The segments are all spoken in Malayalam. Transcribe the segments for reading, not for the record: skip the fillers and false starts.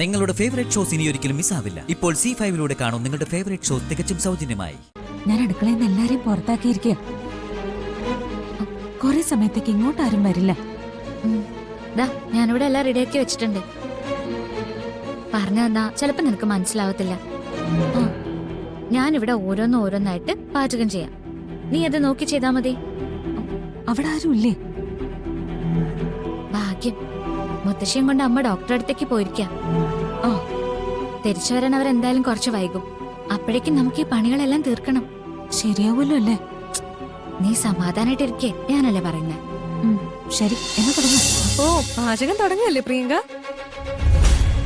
നിങ്ങളുടെ ഫേവറേറ്റ് ഷോസ് ഇനി ഒരിക്കലും മിസ്സാവില്ല. ഇപ്പോൾ C5 കാണും നിങ്ങളുടെ ഫേവറേറ്റ് ഷോസ് തികച്ചും സൗജന്യമായി. ഞാൻ അടുക്കളയിൽ നിന്ന് എല്ലാരെയും പുറത്താക്കിയിരിക്കുക. കുറെ സമയത്തേക്ക് ഇങ്ങോട്ട് ആരും വരില്ല. ഞാനിവിടെ എല്ലാം റെഡിയാക്കി വെച്ചിട്ടുണ്ട്. പറഞ്ഞു തന്നാ ചിലപ്പോ നിനക്ക് മനസ്സിലാവത്തില്ല. ഞാനിവിടെ ഓരോന്നായിട്ട് പാചകം ചെയ്യാം. നീ അത് നോക്കി ചെയ്താ മതി. അവിടെ ആരും ഇല്ലേ? ഭാഗ്യം. മുത്തശ്ശിയും കൊണ്ട് അമ്മ ഡോക്ടറെ അടുത്തേക്ക് പോയിരിക്കാം. തിരിച്ചു വരാൻ അവരെന്തായാലും കുറച്ച് വൈകും. അപ്പോഴേക്കും നമുക്ക് ഈ പണികളെല്ലാം തീർക്കണം. ശരിയാവുമല്ലോ അല്ലേ? നീ സമാധാനായിട്ടിരിക്കേ, ഞാനല്ലേ പറയുന്നേ. ശരി, എന്നാ തുടങ്ങാം. ഓ, പാചകം തുടങ്ങിയല്ലേ പ്രിയങ്ക?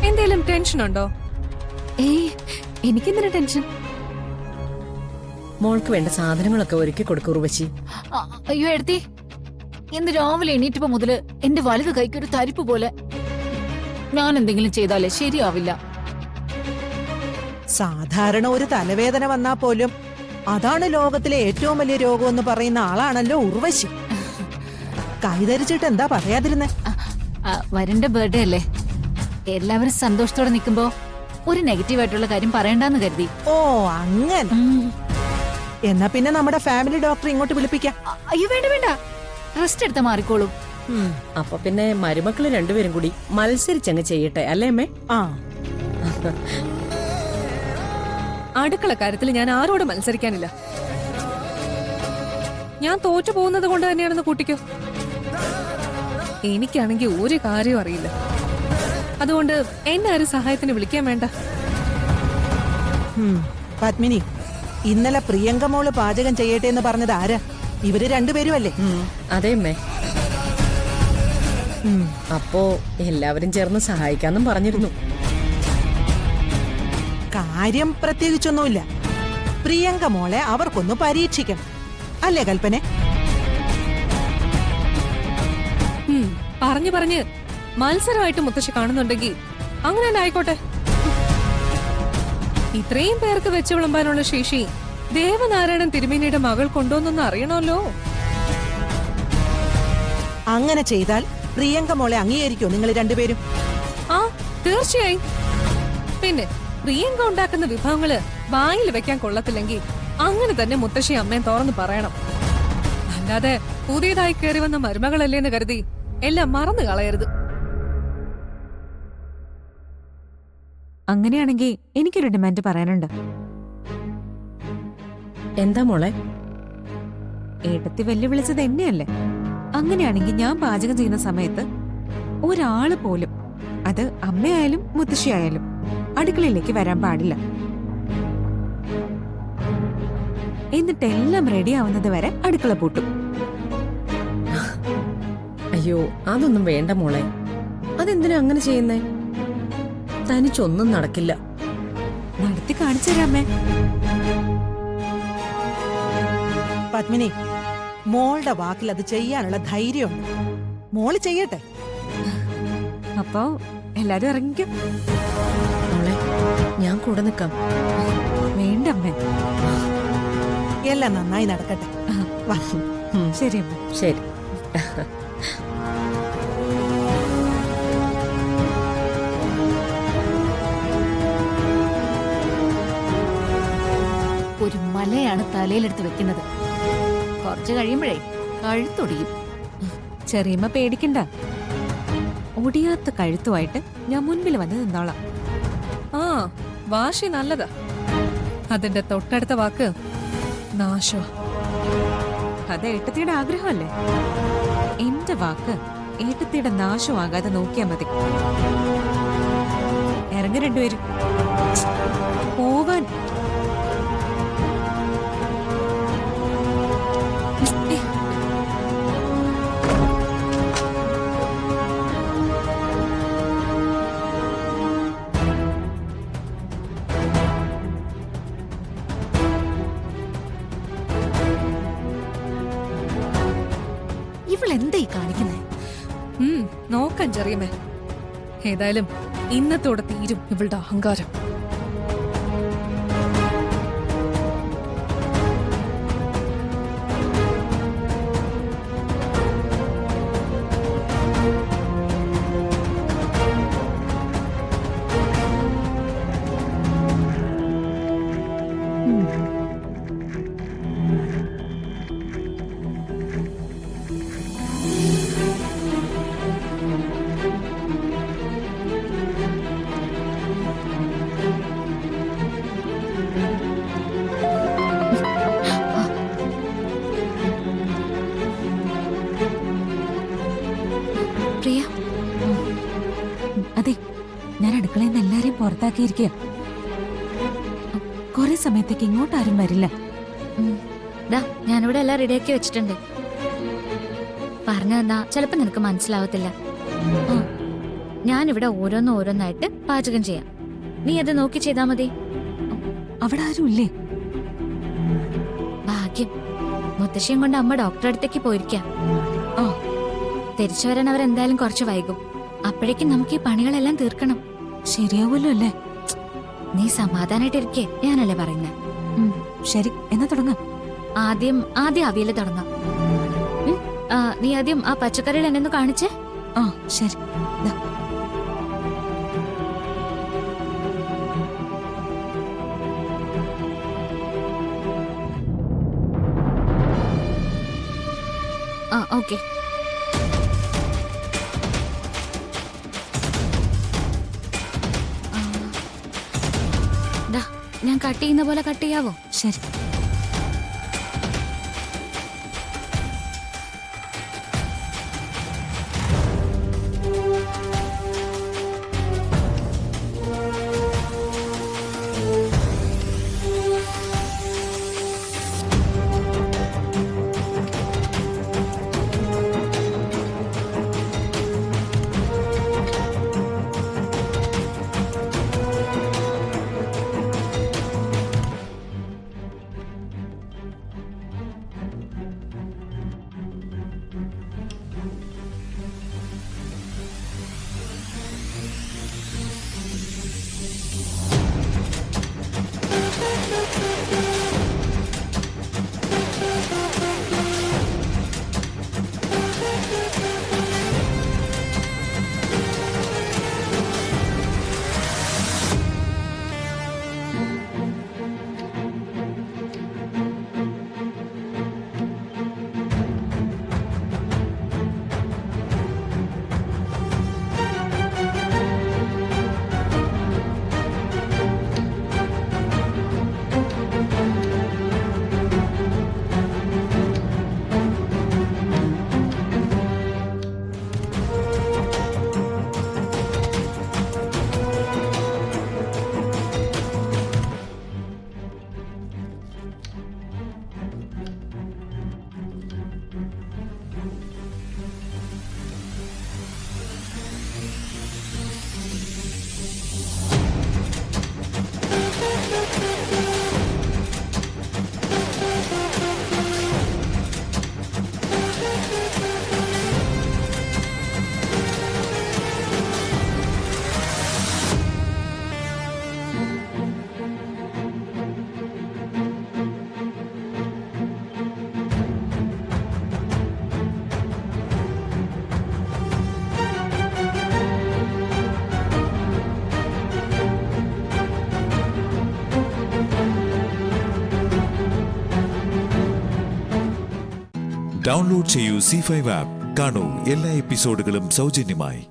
എന്തേലും ടെൻഷൻ ഉണ്ടോ? ഏയ്, എനിക്കെന്തിനാ ടെൻഷൻ? മോൾക്ക് വേണ്ട സാധനങ്ങളൊക്കെ ഒരുക്കി കൊടുക്കൂ ഉർവശി. അയ്യോ എടുത്തി, ഇന്ന് രാവിലെ എണീറ്റപ്പോ മുതല് എന്റെ വലത് കൈക്കൊരു തരിപ്പ് പോലെ. ഞാൻ എന്തെങ്കിലും ചെയ്താലേ ശരിയാവില്ല. സാധാരണ ഒരു തലവേദന വന്നാ പോലും അതാണ് ലോകത്തിലെ ഏറ്റവും വലിയ രോഗമെന്ന് പറയുന്ന ആളാണല്ലോ ഉർവശി. കൈധരിച്ചിട്ട് എന്താ പറയാതിരുന്നേ? വരന്റെ ബർത്ത്ഡേ അല്ലേ, എല്ലാവരും സന്തോഷത്തോടെ നിൽക്കുമ്പോ ഒരു നെഗറ്റീവായിട്ടുള്ള കാര്യം പറയണ്ടെന്ന് കരുതി. ഓ അങ്ങനെ. എന്നാ പിന്നെ നമ്മുടെ ഫാമിലി ഡോക്ടറെ ഇങ്ങോട്ട് വിളിപ്പിക്കാം. അയ്യോ വേണ്ട വേണ്ട, റെസ്റ്റ് എടുത്താ മാറിക്കോളൂ. അപ്പൊ പിന്നെ മരുമക്കള് രണ്ടുപേരും കൂടി മത്സരിച്ചങ്ങ് ചെയ്യട്ടെ, അല്ലേ അമ്മേ? ആ, അടുക്കള കാര്യത്തിൽ ഞാൻ ആരോട് മത്സരിക്കാനില്ല. ഞാൻ തോറ്റു പോകുന്നത് കൊണ്ട് തന്നെയാണെന്ന് കൂട്ടിക്കോ. എനിക്കാണെങ്കിൽ ഒരു കാര്യവും അറിയില്ല. അതുകൊണ്ട് എന്നെ ആരും സഹായത്തിന് വിളിക്കാൻ വേണ്ട. പത്മിനി, ഇന്നലെ പ്രിയങ്ക മോള് പാചകം ചെയ്യട്ടെ എന്ന് പറഞ്ഞത് ആരാ? ഇവര് രണ്ടുപേരും അല്ലേ? അതെ അമ്മേ. അപ്പോ എല്ലാവരും ചേർന്ന് സഹായിക്കാന്നും പറഞ്ഞിരുന്നു. കാര്യം പ്രത്യേകിച്ചൊന്നുമില്ല. പ്രിയങ്ക മോളെ അവർക്കൊന്ന് പരീക്ഷിക്കണം, അല്ലേ കൽപ്പനെ? പറഞ്ഞ് മത്സരമായിട്ട് മുത്തശ്ശി കാണുന്നുണ്ടെങ്കിൽ അങ്ങനെ തന്നെ ആയിക്കോട്ടെ. ഇത്രയും പേർക്ക് വെച്ച് വിളമ്പാനുള്ള ശേഷി ദേവനാരായണൻ തിരുമേനിയുടെ മകൾ കൊണ്ടുവന്നൊന്ന് അറിയണമല്ലോ. അങ്ങനെ ചെയ്താൽ പ്രിയങ്ക മോളെ അംഗീകരിക്കോ നിങ്ങൾ രണ്ടുപേരും? ആ, തീർച്ചയായും. പിന്നെ പ്രിയങ്ക ഉണ്ടാക്കുന്ന വിഭവങ്ങള് വായിൽ വെക്കാൻ കൊള്ളത്തില്ലെങ്കിൽ അങ്ങനെ തന്നെ മുത്തശ്ശി അമ്മയും തുറന്ന് പറയണം. അല്ലാതെ പുതിയതായി കയറി വന്ന മരുമകളല്ലേന്ന് കരുതി എല്ലാം മറന്നു കളയരുത്. അങ്ങനെയാണെങ്കിൽ എനിക്കൊരു ഡിമാൻഡ് പറയാനുണ്ട്. എന്താ മോളെ? ഏട്ടത്തി വെല്ലുവിളിച്ചത് എന്നെയല്ലേ? അങ്ങനെയാണെങ്കിൽ ഞാൻ പാചകം ചെയ്യുന്ന സമയത്ത് ഒരാള് പോലും, അത് അമ്മയായാലും മുത്തശ്ശിയായാലും, അടുക്കളയിലേക്ക് വരാൻ പാടില്ല. എന്നിട്ട് എല്ലാം റെഡി ആവുന്നത് വരെ അടുക്കള പൂട്ടും. അയ്യോ, അതൊന്നും വേണ്ട മോളെ. അതെന്തിനാ അങ്ങനെ ചെയ്യുന്നേ? തനിച്ചൊന്നും നടക്കില്ല. നടത്തി കാണിച്ചു തരാമേ. പത്മിനി, മോളുടെ വാക്കിൽ അത് ചെയ്യാനുള്ള ധൈര്യമുണ്ട്. മോള് ചെയ്യട്ടെ. അപ്പോ എല്ലാരും ഇറങ്ങിക്കും. മോളെ, ഞാൻ കൂടെ നിൽക്കാം. വേണ്ട അമ്മേ, എല്ലാം നന്നായി നടക്കട്ടെ. വാ. ശരി അമ്മ. ശരി. ഒരു മലയാണ് തലയിലെടുത്ത് വെക്കുന്നത്. കുറച്ച് കഴിയുമ്പോഴേ കഴുത്തൊടിയും. ചെറിയമ്മ പേടിക്കണ്ട, ഒടിയാത്ത കഴുത്തുമായിട്ട് ഞാൻ മുൻപിൽ വന്ന് നിന്നോളാം. ആ, വാശി നല്ലതാ. അതിന്റെ തൊട്ടടുത്ത വാക്ക് നാശോ. അത് ഏട്ടത്തിയുടെ ആഗ്രഹമല്ലേ? എന്റെ വാക്ക് ഏട്ടത്തിയുടെ നാശമാകാതെ നോക്കിയാ മതി. ഇറങ്ങി രണ്ടുപേരും പോവാൻ. ഇവളെന്തായി കാണിക്കുന്നേ? നോക്കാൻ ചെറിയമേ. ഏതായാലും ഇന്നത്തോടെ തീരും ഇവളുടെ അഹങ്കാരം. അവരടുക്കളയിൽ നിന്ന് എല്ലാരെയും പുറത്താക്കിയിരിക്കുക. കുറെ സമയത്തേക്ക് ഇങ്ങോട്ടാരും വരില്ല. ദാ ഞാനിവിടെ എല്ലാം റെഡിയാക്കി വെച്ചിട്ടുണ്ട്. പറഞ്ഞു തന്നാ ചിലപ്പോ നിനക്ക് മനസ്സിലാവത്തില്ല. ഞാനിവിടെ ഓരോന്നായിട്ട് പാചകം ചെയ്യാം. നീ അത് നോക്കി ചെയ്താ മതി. അവിടെ ആരും ഇല്ലേ? ഭാഗ്യം. മുത്തശ്ശിയും കൊണ്ട് അമ്മ ഡോക്ടറെ അടുത്തേക്ക് പോയിരിക്കാം. തിരിച്ചു വരാൻ അവരെന്തായാലും കുറച്ച് വൈകും. അപ്പോഴേക്കും നമുക്ക് ഈ പണികളെല്ലാം തീർക്കണം. ശരിയാവുമല്ലോ അല്ലേ? നീ സമാധാനായിട്ടിരിക്കേ, ഞാനല്ലേ പറയുന്നേ. ശരി, എന്നാ തുടങ്ങാം. ആദ്യം അവിയല് തുടങ്ങാം. നീ ആദ്യം ആ പച്ചക്കറികൾ എന്നെ ഒന്ന് കാണിച്ചേ. ശരി. ദാ. ഓക്കെ. ഞാൻ കട്ട് ചെയ്യുന്ന പോലെ കട്ട് ചെയ്യാവോ? ശരി. ഡൗൺലോഡ് ചെയ്യൂ C5 ആപ്പ്. കാണൂ എല്ലാ എപ്പിസോഡുകളും സൗജന്യമായി.